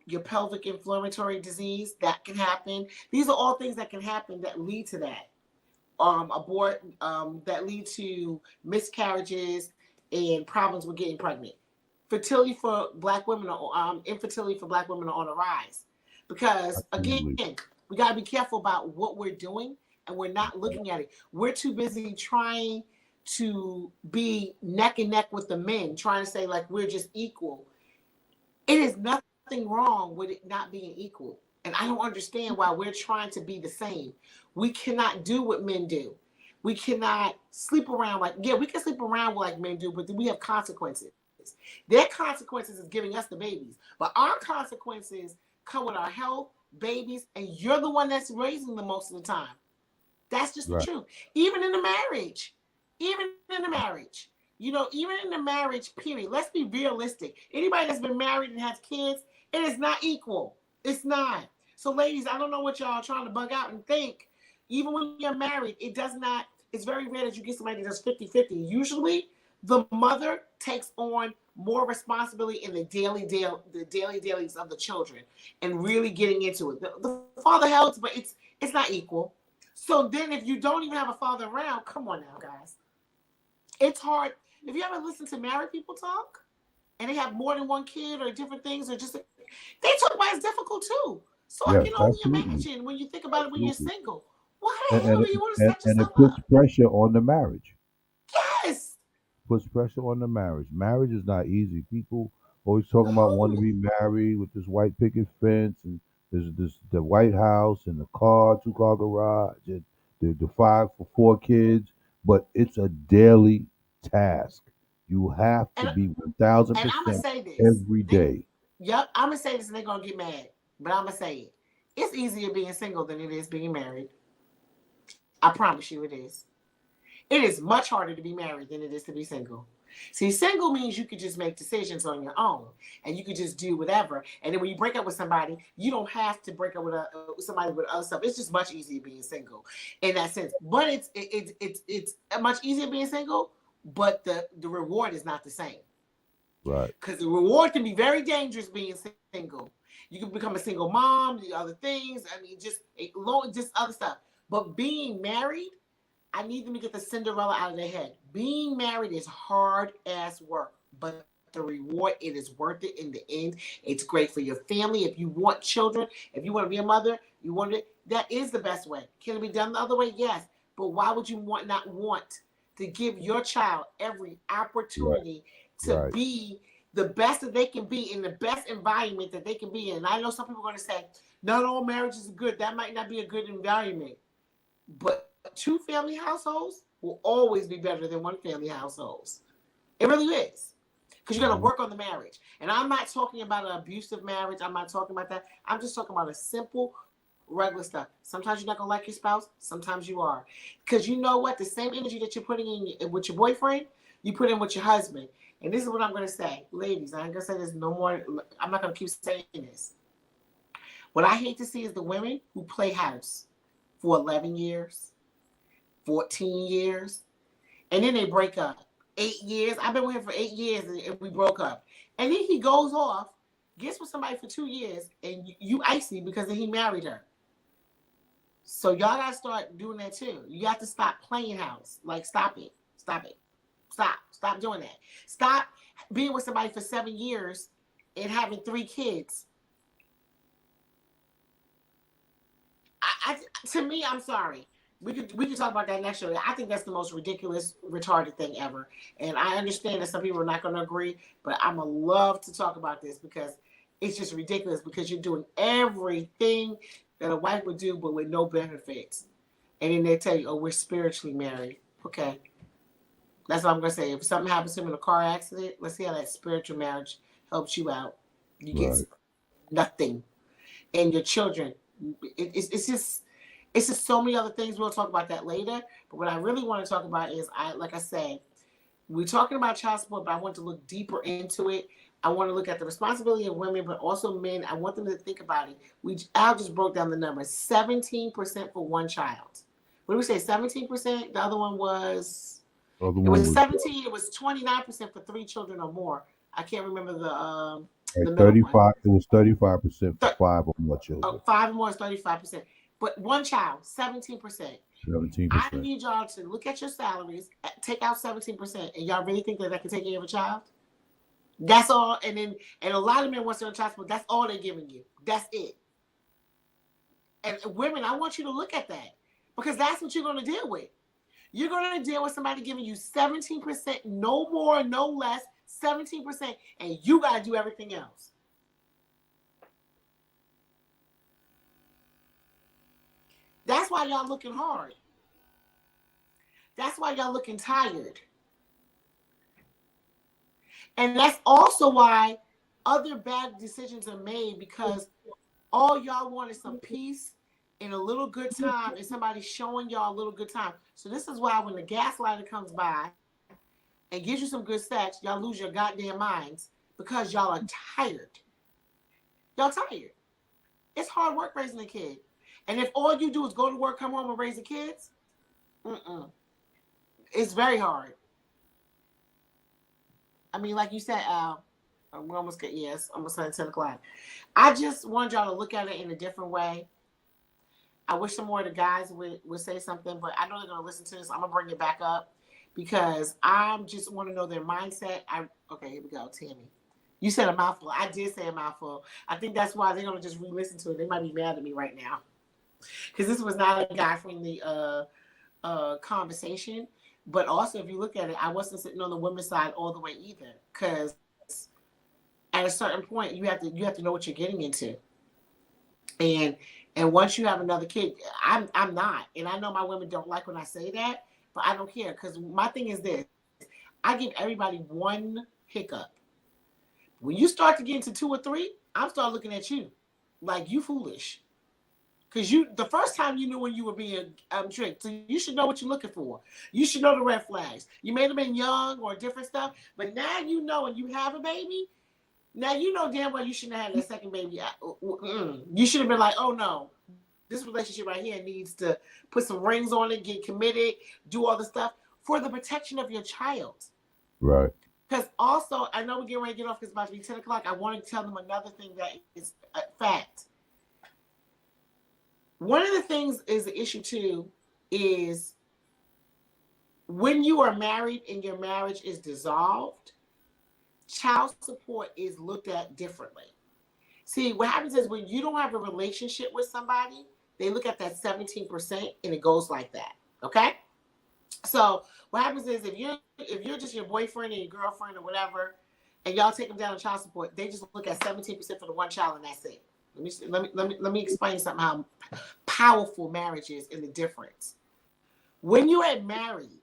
Speaker 3: your pelvic inflammatory disease, that can happen. These are all things that can happen that lead to that. That lead to miscarriages and problems with getting pregnant. Fertility for black women, infertility for black women are on the rise. Because again, we got to be careful about what we're doing, and we're not looking at it. We're too busy trying to be neck and neck with the men, trying to say like we're just equal. It is nothing wrong with it not being equal. And I don't understand why we're trying to be the same. We cannot do what men do. We cannot sleep around we can sleep around like men do, but then we have consequences. consequences. Their consequences is giving us the babies, but our consequences come with our health, babies, and you're the one that's raising them most of the time. That's just the truth. Even in the marriage, even in the marriage, period. Let's be realistic. Anybody that's been married and has kids, it is not equal. It's not. So ladies, I don't know what y'all are trying to bug out and think. Even when you're married, it's very rare that you get somebody that's 50-50. Usually the mother takes on more responsibility in the dailies of the children and really getting into it. The father helps, but it's not equal. So then if you don't even have a father around, come on now, guys. It's hard. If you ever listen to married people talk and they have more than one kid or different things, or just they talk about it's difficult too. So I can only imagine when you think about it when you're single. Why the hell do you want to set yourself
Speaker 4: up? And it puts pressure on the marriage.
Speaker 3: Yes.
Speaker 4: Puts pressure on the marriage. Marriage is not easy. People always talking about wanting to be married with this white picket fence and there's the White House and the car, 2-car garage, and the 5 for 4 kids. But it's a daily task. You have to be 1,000% every day.
Speaker 3: Yep, I'm gonna say this, and they're gonna get mad, but I'm gonna say it. It's easier being single than it is being married. I promise you, it is. It is much harder to be married than it is to be single. See, single means you could just make decisions on your own, and you could just do whatever. And then when you break up with somebody, you don't have to break up with somebody with other stuff. It's just much easier being single in that sense. But it's much easier being single, but the reward is not the same.
Speaker 4: Right.
Speaker 3: Because the reward can be very dangerous being single. You can become a single mom, the other things. I mean, just other stuff. But being married, I need them to get the Cinderella out of their head. Being married is hard ass work, but the reward, it is worth it in the end. It's great for your family. If you want children, if you want to be a mother, that is the best way. Can it be done the other way? Yes. But why would you not want to give your child every opportunity to be the best that they can be in the best environment that they can be in? And I know some people are going to say, not all marriages are good. That might not be a good environment. But 2 family households will always be better than 1 family households. It really is. Because you're going to work on the marriage. And I'm not talking about an abusive marriage. I'm not talking about that. I'm just talking about a simple, regular stuff. Sometimes you're not going to like your spouse. Sometimes you are. Because you know what? The same energy that you're putting in with your boyfriend, you put in with your husband. And this is what I'm going to say. Ladies, I ain't going to say this no more. I'm not going to keep saying this. What I hate to see is the women who play house for 11 years, 14 years, and then they break up. 8 years. I've been with him for 8 years and we broke up. And then he goes off, gets with somebody for 2 years, and you icy because then he married her. So y'all gotta start doing that too. You have to stop playing house. Like, stop it. Stop doing that. Stop being with somebody for 7 years and having 3 kids. To me, I'm sorry. We could talk about that next show. I think that's the most ridiculous, retarded thing ever. And I understand that some people are not going to agree, but I'm going to love to talk about this because it's just ridiculous because you're doing everything that a wife would do, but with no benefits. And then they tell you, oh, we're spiritually married. Okay. That's what I'm going to say. If something happens to him in a car accident, let's see how that spiritual marriage helps you out. You get nothing. And your children, it's just so many other things. We'll talk about that later. But what I really want to talk about is, like I said, we're talking about child support, but I want to look deeper into it. I want to look at the responsibility of women, but also men. I want them to think about it. Al just broke down the numbers. 17% for one child. What did we say? 17%? The other one was... It was 17. It was 29% for 3 children or more. I can't remember the
Speaker 4: 35. One. It was 35% for 5 or more children.
Speaker 3: 5 or more is 35%. But one child, 17%.
Speaker 4: 17%.
Speaker 3: I need y'all to look at your salaries, take out 17%, and y'all really think that can take care of a child? That's all. And a lot of men want to child support. That's all they're giving you. That's it. And women, I want you to look at that because that's what you're going to deal with. You're going to deal with somebody giving you 17%, no more, no less, 17%, and you got to do everything else. That's why y'all looking hard. That's why y'all looking tired. And that's also why other bad decisions are made, because all y'all want is some peace and a little good time, and somebody showing y'all a little good time. So this is why when the gaslighter comes by and gives you some good sex, y'all lose your goddamn minds because y'all are tired. Y'all tired. It's hard work raising a kid. And if all you do is go to work, come home, and raise the kids, it's very hard. I mean, like you said, Al, we're almost at 10 o'clock. I just want y'all to look at it in a different way. I wish some more of the guys would say something, but I know they're going to listen to this. I'm going to bring it back up because I just want to know their mindset. Okay, here we go, Tammy. You said a mouthful. I did say a mouthful. I think that's why they're going to just re-listen to it. They might be mad at me right now because this was not a guy from the conversation. But also, if you look at it, I wasn't sitting on the women's side all the way either, because at a certain point, you have to know what you're getting into. And once you have another kid, I'm not, and I know my women don't like when I say that, but I don't care, because my thing is this: I give everybody one hiccup. When you start to get into 2 or 3, I'm start looking at you like you foolish. Because the first time you knew when you were being tricked, so you should know what you're looking for. You should know the red flags. You may have been young or different stuff, but now you know, and you have a baby. Now you know damn well you shouldn't have had that second baby. You should have been like, oh no, this relationship right here needs to put some rings on it, get committed, do all the stuff for the protection of your child.
Speaker 4: Right.
Speaker 3: Because also, I know we're getting ready to get off because it's about to be 10 o'clock. I want to tell them another thing that is a fact. One of the things is the issue too is when you are married and your marriage is dissolved, child support is looked at differently. See, what happens is when you don't have a relationship with somebody, they look at that 17% and it goes like that. Okay? So what happens is if you're just your boyfriend and your girlfriend or whatever, and y'all take them down on child support, they just look at 17% for the one child and that's it. Let me explain something how powerful marriage is and the difference. When you are married,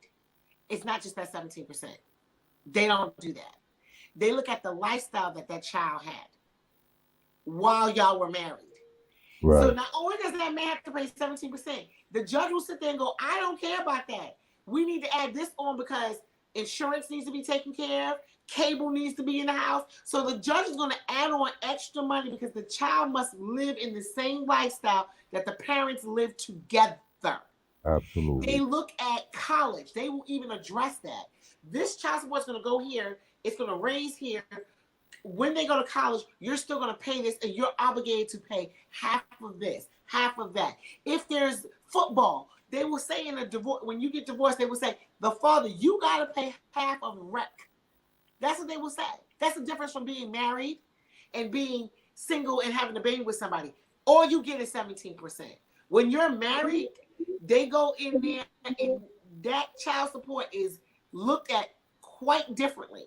Speaker 3: it's not just that 17%. They don't do that. They look at the lifestyle that child had while y'all were married. Right. So not only does that man have to pay 17%, the judge will sit there and go, I don't care about that. We need to add this on because insurance needs to be taken care of. Cable needs to be in the house. So the judge is going to add on extra money because the child must live in the same lifestyle that the parents live together.
Speaker 4: Absolutely.
Speaker 3: They look at college. They will even address that. This child support is going to go here. It's going to raise here. When they go to college, you're still going to pay this, and you're obligated to pay half of this, half of that. If there's football, they will say in a divorce, when you get divorced, they will say, the father, you got to pay half of rec. That's what they will say. That's the difference from being married and being single and having a baby with somebody. All you get is 17%. When you're married, they go in there and that child support is looked at quite differently.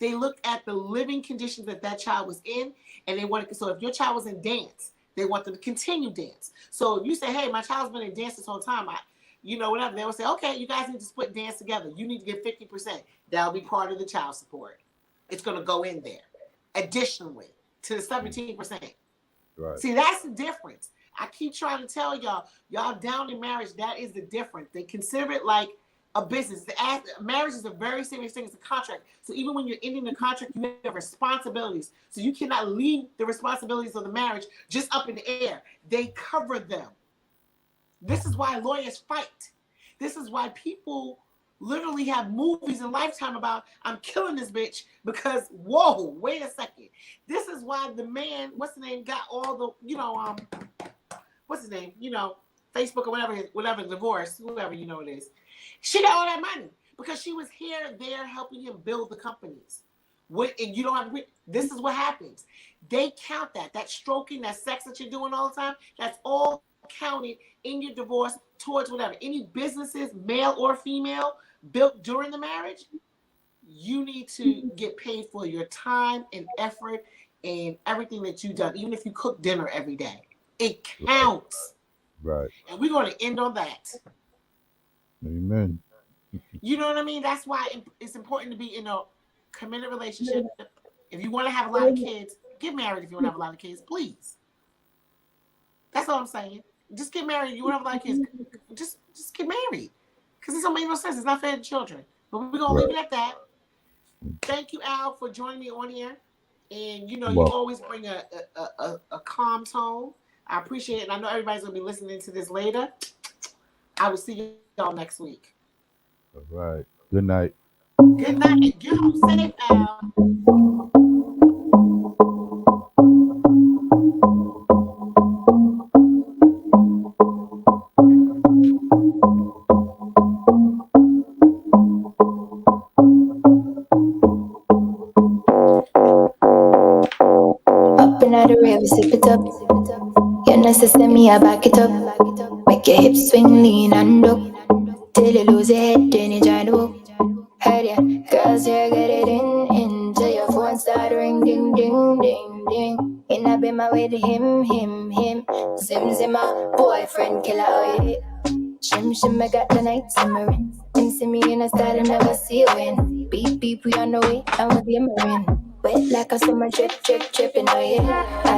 Speaker 3: They look at the living conditions that child was in, and they want to. So if your child was in dance, they want them to continue dance. So if you say, hey, my child's been in dance this whole time, whatever, they will say, okay, you guys need to split dance together. You need to get 50%. That'll be part of the child support. It's going to go in there. Additionally to the 17%. Right. See, that's the difference. I keep trying to tell y'all down in marriage, that is the difference. They consider it like a business. Marriage is a very serious thing. It's a contract. So even when you're ending the contract, you have responsibilities. So you cannot leave the responsibilities of the marriage just up in the air. They cover them. This is why lawyers fight. This is why people literally have movies in Lifetime about, I'm killing this bitch because, whoa, wait a second. This is why the man, what's the name, got all the, what's his name, Facebook or whatever, divorce, whoever it is. She got all that money because she was there helping him build the companies. And you don't have to, this is what happens. They count that stroking, that sex that you're doing all the time, that's all counted in your divorce towards whatever. Any businesses, male or female, built during the marriage, you need to get paid for your time and effort and everything that you've done, even if you cook dinner every day. It counts.
Speaker 4: Right.
Speaker 3: And we're going to end on that.
Speaker 4: Amen.
Speaker 3: You know what I mean? That's why it's important to be in a committed relationship. If you want to have a lot of kids, get married. If you want to have a lot of kids, please. That's all I'm saying. Just get married. You want to have a lot of kids, just get married. Because it don't make no sense. It's not fair to children. But we're going to leave it at that. Thank you, Al, for joining me on here. And, you always bring a calm tone. I appreciate it. And I know everybody's going to be listening to this later. I will see y'all next week.
Speaker 4: All right. Good night.
Speaker 3: Good night. Get home safe, Al.
Speaker 6: Up and out the river, sip it up. Your necessary, me, I back it up. Make your hips swing, lean and up. Till you lose your head, then you join the book. Heard ya, cause you get it in. Till your phone start ring, ding, ding, ding, ding. And I been my way to him. Zim, zim, my boyfriend killer, oh yeah. Shim, I got the night simmering. Him see me in a style and never see you win. Beep, beep, we on the way, I'm with the marine. Wet like a summer drip, dripping, oh yeah.